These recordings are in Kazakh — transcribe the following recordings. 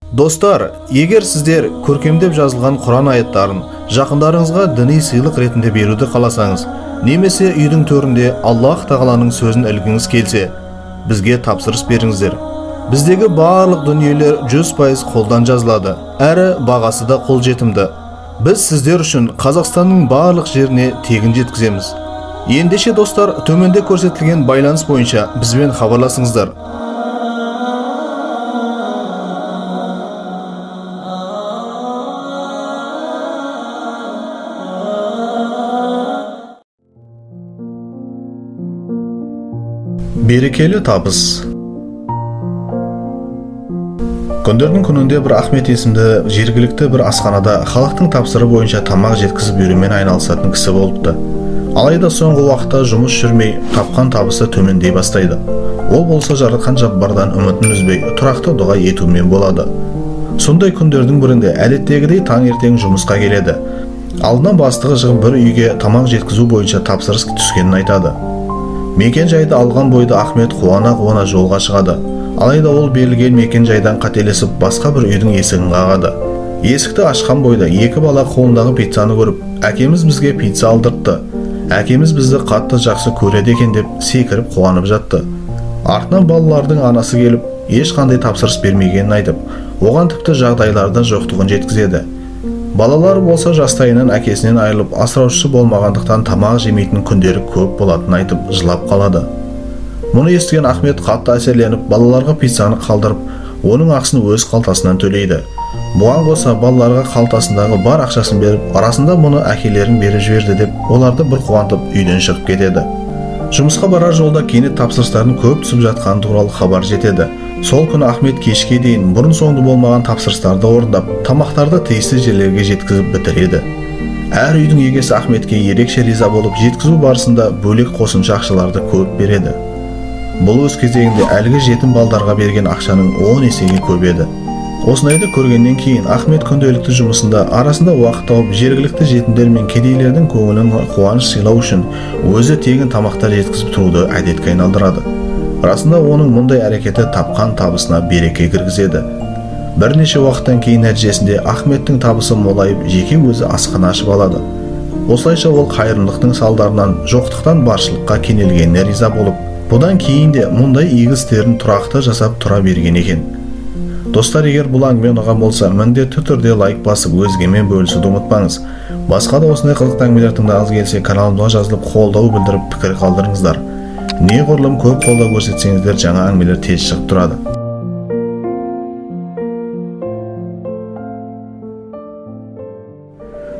Достар, егер сіздер көркемдеп жазылған Құран аяттарын жақындарыңызға діни сыйлық ретінде беруді қаласаңыз, немесе үйдің төрінде Аллах тағаланың сөзін ілгіңіз келсе, бізге тапсырыс беріңіздер. Біздегі барлық дүниелер 100% қолдан жазылады, әрі бағасы да қолжетімді. Біз сіздер үшін Қазақстанның барлық жеріне тегін жеткіземіз. Ендеше достар, төменде көрсетілген байланыс бойынша бізбен хабарласыңыздар. Берекелі табыс. Күндердің күнінде бір Ахмет есімді жергілікті бір асханада халықтың тапсыры бойынша тамақ жеткізіп берумен айналысатын кісі болыпты. Алайда соңғы уақытта жұмыс жүрмей, тапқан табысы төмендей бастайды. Ол болса жаратқан Жаббардан үмітін үзбей, тұрақты дұға етумен болады. Сондай күндердің бірінде әдеттегідей таңертең жұмысқа келеді. Алдынан бастығы шығып бір үйге тамақ жеткізу бойынша тапсырыс түскенін айтады. Мекен жайды алған бойда Ахмет қуана-қуана жолға шығады. Алайда ол берілген мекен жайдан қателесіп, басқа бір үйдің есігін қағады. Есікті ашқан бойда екі бала қолындағы пиццаны көріп, әкеміз бізге пицца алдыртты. Әкеміз бізді қатты жақсы көреді екен деп секіріп қуанып жатты. Артынан балалардың анасы келіп, ешқандай тапсырыс бермегенін айтып, оған тіпті жағдайларда жоқтығын жеткізеді. Балалар болса жастайынан әкесінен айырылып, асыраушысы болмағандықтан тамақ жемейтін күндері көп болатынын айтып, жылап қалады. Мұны естіген Ахмет қатты әсерленіп, балаларға пиццаны қалдырып, оның ақысын өз қалтасынан төлейді. Бұған қоса балаларға қалтасындағы бар ақшасын беріп, арасында мұны әкелерін беріп жіберді деп, оларды бір қуантып үйден шығып кетеді. Жұмысқа барар жолда кенет тапсырыстардың көп түсіп жатқаны туралы хабар жетеді. Сол күні Ахмет кешке дейін бұрын соңды болмаған тапсырыстарды орындап, тамақтарды тиісті жерлерге жеткізіп бітіреді. Әр үйдің егесі Ахметке ерекше риза болып, жеткізу барысында бөлек қосымша ақшаларды көп береді. Бұл өз кезегінде әлгі жетім балдарға берген ақшаның 10 есеге көп еді. Осындайды көргеннен кейін Ахмет күнделікті жұмысында арасында уақыт тауып, жергілікті жетімдер мен кедейлердің көңілін қуаныш сыйлау үшін өзі тегін тамақтар жеткізіп тұруды әдетке айналдырады. Расында оның мұндай әрекеті тапқан табысына береке кіргізеді. Бірнеше уақыттан кейін нәтижесінде Ахметтің табысы молайып, жеке өзі асхана ашып алады. Осылайша ол қайырымдылықтың салдарынан жоқтықтан баршылыққа кенелгеніне риза болып, бұдан кейін де мұндай игі істерін тұрақты жасап тұра берген екен. Достар, егер бұл әңгіме ұнаған болса, міндетті түрде лайк басып, өзгемен бөлісуді ұмытпаңыз. Басқа да осындай қызықты әңгімелер тыңдағыңыз келсе, каналымға жазылып, қолдау білдіріп, пікір қалдырыңыздар. Неғұрлым көп қолдау көрсетсеңіздер, жаңа әңгімелер тез шығып тұрады.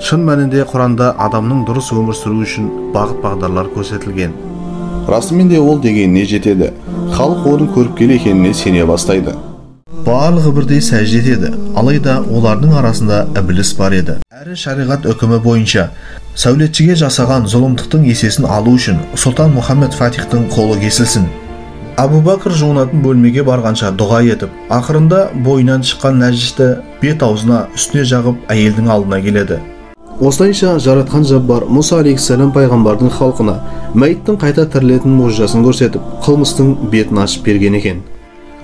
Шын мәнінде Құранда адамның дұрыс өмір сүру үшін бағыт-бағдарлар көрсетілген. Расымен де ол дегеніне жетеді. Халық оның көріпкел екеніне сене бастайды. Барлығы бірдей сәжде етеді, алайда олардың арасында ібліс бар еді. Әрі шариғат үкімі бойынша сәулетшіге жасаған зұлымдықтың есесін алу үшін Сұлтан Мұхаммед Фатихтың қолы кесілсін. Абу Бәкір жуынатын бөлмеге барғанша дұға етіп, ақырында бойынан шыққан нәжісті бет-аузына үстіне жағып әйелдің алдына келеді. Осылайша жаратқан Жаббар Мұса алейхиссалам пайғамбардың халқына мәйіттің қайта тірілетін мұғжизасын көрсетіп, қылмыстың бетін ашып берген екен.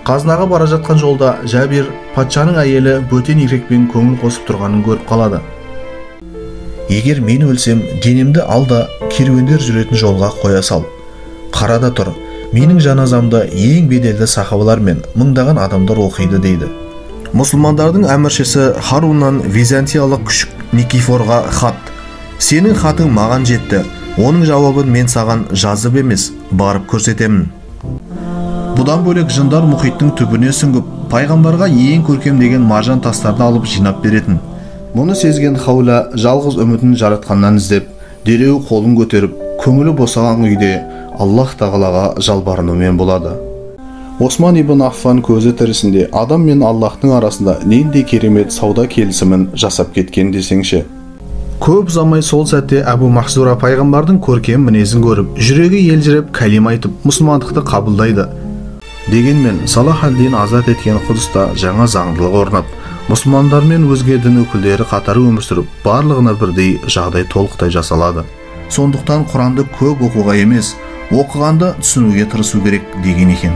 Қазынаға бара жатқан жолда Жәбир патшаның әйелі бөтен еркекпен көңіл қосып тұрғанын көріп қалады. Егер мен өлсем, денемді ал да керуендер жүретін жолға қоя сал. Қарада тұр, менің жаназамды ең беделді сахабалар мен мыңдаған адамдар оқиды дейді. Мұсылмандардың әміршісі Харуннан византиялық күшік Никифорға хат. Сенің хатың маған жетті, оның жауабын мен саған жазып емес, барып көрсетемін. Бұдан бөлек жындар мұхиттың түбіне сүңгіп, пайғамбарға ең көркем деген маржан тастарды алып жинап беретін. Мұны сезген Хаула жалғыз үмітін жаратқаннан іздеп, дереу қолын көтеріп, көңілі босаған үйде Аллах тағалаға жалбарынумен болады. Осман ибн Аффан көзі тірісінде адам мен Аллахтың арасында нендей керемет сауда келісімін жасап кеткен десеңші. Көп ұзамай сол сәтте Әбу Махзура пайғамбардың көркем мінезін көріп, жүрегі елжіреп кәлим айтып, мұсылмандықты қабылдайды. Дегенмен Салах ад-Дин азат еткен Құдыста жаңа заңдылық орнап, мұсылмандар мен өзге дін өкілдері қатары өмір сүріп, барлығына бірдей жағдай толықтай жасалады. Сондықтан Құранды көп оқуға емес, оқығанды түсінуге тырысу керек деген екен.